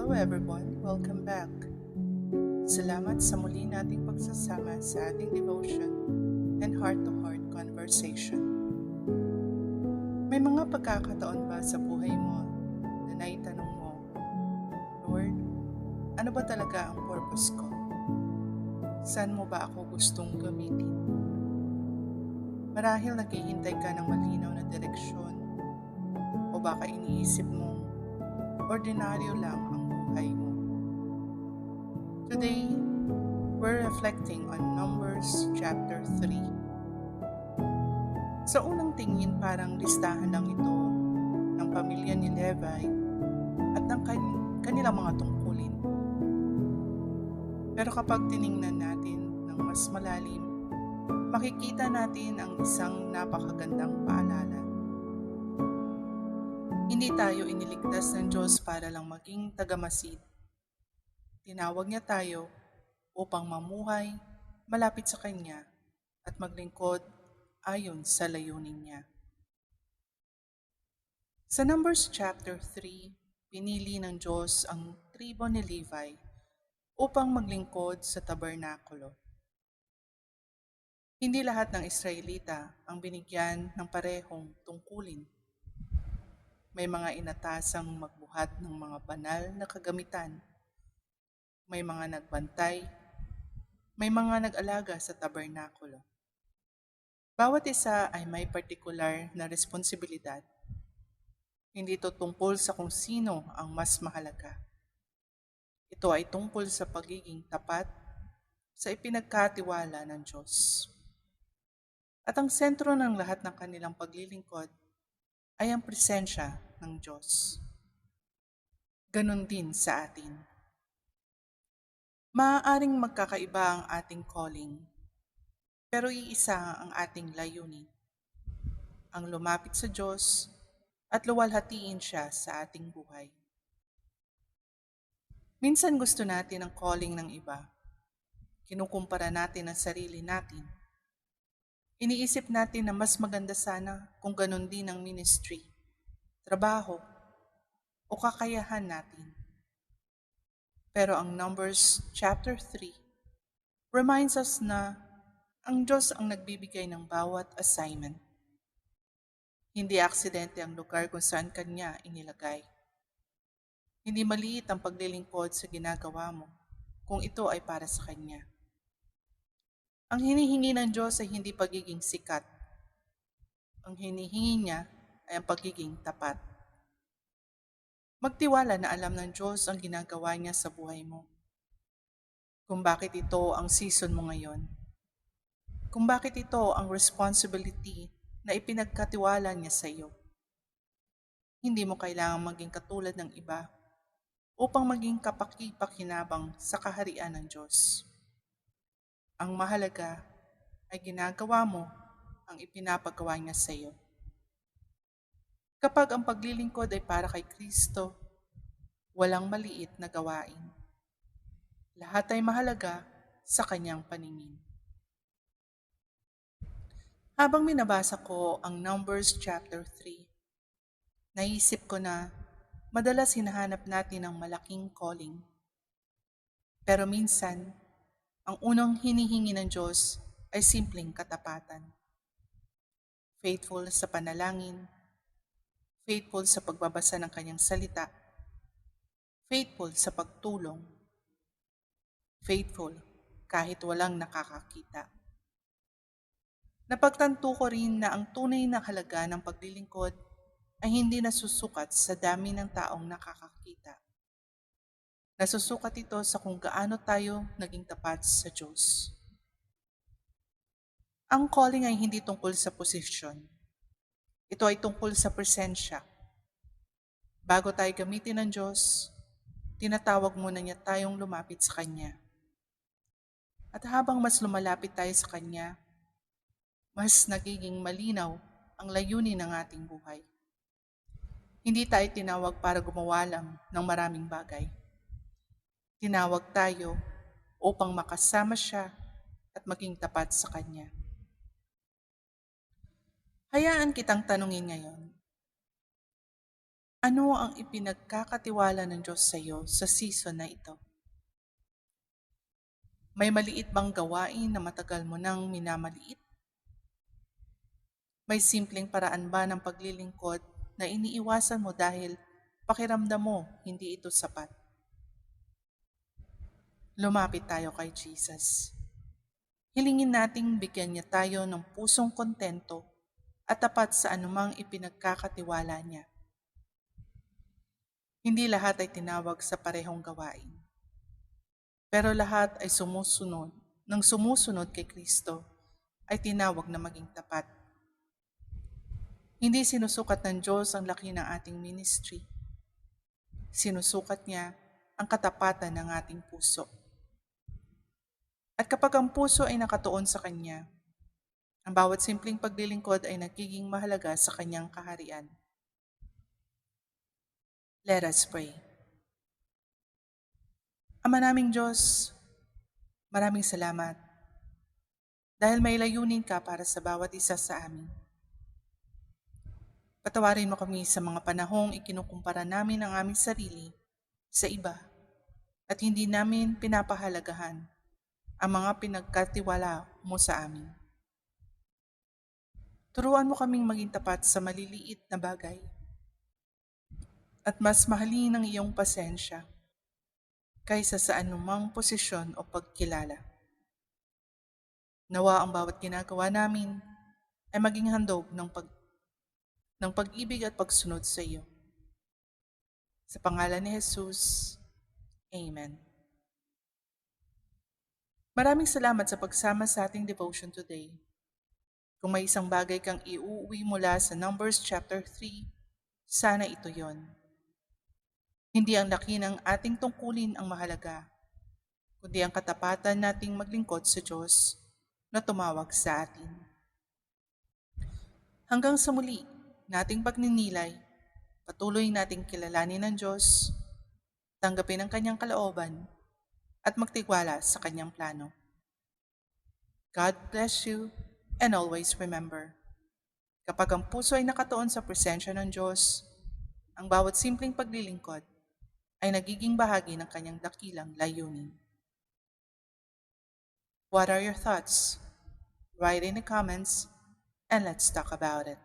Hello everyone, welcome back. Salamat sa muli nating pagsasama sa ating devotion and heart-to-heart conversation. May mga pagkakataon ba sa buhay mo na naitanong mo, Lord, ano ba talaga ang purpose ko? Saan mo ba ako gustong gamitin? Marahil naghihintay ka ng malinaw na direksyon o baka iniisip mong ordinaryo lang ang buhay mo. Today, we're reflecting on Numbers chapter 3. Sa unang tingin parang listahan lang ito ng pamilya ni Levi at ng kanilang mga tungkulin. Pero kapag tiningnan natin ng mas malalim, makikita natin ang isang napakagandang paalala. Hindi tayo iniligtas ng Diyos para lang maging tagamasid. Tinawag niya tayo upang mamuhay malapit sa Kanya at maglingkod ayon sa layunin niya. Sa Numbers chapter 3, pinili ng Diyos ang tribo ni Levi upang maglingkod sa tabernakulo. Hindi lahat ng Israelita ang binigyan ng parehong tungkulin. May mga inatasang magbuhat ng mga banal na kagamitan. May mga nagbantay, may mga nag-alaga sa tabernakulo. Bawat isa ay may partikular na responsibilidad. Hindi ito tungkol sa kung sino ang mas mahalaga. Ito ay tungkol sa pagiging tapat sa ipinagkatiwala ng Diyos. At ang sentro ng lahat ng kanilang paglilingkod ay ang presensya ng Diyos. Ganon din sa atin. Maaaring magkakaiba ang ating calling, pero iisa ang ating layunin, ang lumapit sa Diyos at luwalhatiin siya sa ating buhay. Minsan gusto natin ang calling ng iba. Kinukumpara natin ang sarili natin. Iniisip natin na mas maganda sana kung ganon din ang ministry, trabaho, o kakayahan natin. Pero ang Numbers chapter 3 reminds us na ang Diyos ang nagbibigay ng bawat assignment. Hindi aksidente ang lugar kung saan Kanya inilagay. Hindi maliit ang paglilingkod sa ginagawa mo kung ito ay para sa Kanya. Ang hinihingi ng Diyos ay hindi pagiging sikat. Ang hinihingi niya ay ang pagiging tapat. Magtiwala na alam ng Diyos ang ginagawa niya sa buhay mo. Kung bakit ito ang season mo ngayon. Kung bakit ito ang responsibility na ipinagkatiwala niya sa iyo. Hindi mo kailangang maging katulad ng iba upang maging kapaki-pakinabang sa kaharian ng Diyos. Ang mahalaga ay ginagawa mo ang ipinapagawa niya sa iyo. Kapag ang paglilingkod ay para kay Kristo, walang maliit na gawain. Lahat ay mahalaga sa Kanyang paningin. Habang minabasa ko ang Numbers chapter 3, naisip ko na madalas hinahanap natin ang malaking calling. Pero minsan, ang unang hinihingi ng Diyos ay simpleng katapatan. Faithful sa panalangin, faithful sa pagbabasa ng Kanyang salita, faithful sa pagtulong, faithful kahit walang nakakakita. Napagtanto ko rin na ang tunay na halaga ng paglilingkod ay hindi nasusukat sa dami ng taong nakakakita. Nasusukat ito sa kung gaano tayo naging tapat sa Diyos. Ang calling ay hindi tungkol sa posisyon. Ito ay tungkol sa presensya. Bago tayo gamitin ng Diyos, tinatawag muna niya tayong lumapit sa Kanya. At habang mas lumalapit tayo sa Kanya, mas nagiging malinaw ang layunin ng ating buhay. Hindi tayo tinawag para gumawa lang ng maraming bagay. Tinawag tayo upang makasama siya at maging tapat sa Kanya. Hayaan kitang tanungin ngayon, Ano ang ipinagkakatiwala ng Diyos sa iyo sa season na ito? May maliit bang gawain na matagal mo nang minamaliit? May simpleng paraan ba ng paglilingkod na iniiwasan mo dahil pakiramdam mo hindi ito sapat? Lumapit tayo kay Jesus. Hilingin nating bigyan niya tayo ng pusong kontento at tapat sa anumang ipinagkakatiwala niya. Hindi lahat ay tinawag sa parehong gawain, pero lahat ay sumusunod kay Kristo ay tinawag na maging tapat. Hindi sinusukat ng Diyos ang laki ng ating ministry. Sinusukat niya ang katapatan ng ating puso. At kapag ang puso ay nakatuon sa Kanya, ang bawat simpleng paglilingkod ay nagiging mahalaga sa Kanyang kaharian. Let us pray. Ama naming Diyos, maraming salamat dahil may layunin ka para sa bawat isa sa amin. Patawarin mo kami sa mga panahong ikinukumpara namin ang aming sarili sa iba at hindi namin pinapahalagahan ang mga pinagkatiwala mo sa amin. Turuan mo kaming maging tapat sa maliliit na bagay at mas mahalin ang iyong pasensya kaysa sa anumang posisyon o pagkilala. Nawa ang bawat ginagawa namin ay maging handog ng pag-ibig at pagsunod sa iyo. Sa pangalan ni Jesus, Amen. Maraming salamat sa pagsama sa ating devotion today. Kung may isang bagay kang iuuwi mula sa Numbers chapter 3, sana ito yon. Hindi ang laki ng ating tungkulin ang mahalaga, kundi ang katapatan nating maglingkod sa Diyos na tumawag sa atin. Hanggang sa muli nating pagninilay, patuloy nating kilalanin ng Diyos, tanggapin ang Kanyang kalooban, at magtiwala sa Kanyang plano. God bless you, and always remember, kapag ang puso ay nakatuon sa presensya ng Diyos, ang bawat simpleng paglilingkod ay nagiging bahagi ng Kanyang dakilang layunin. What are your thoughts? Write in the comments and let's talk about it.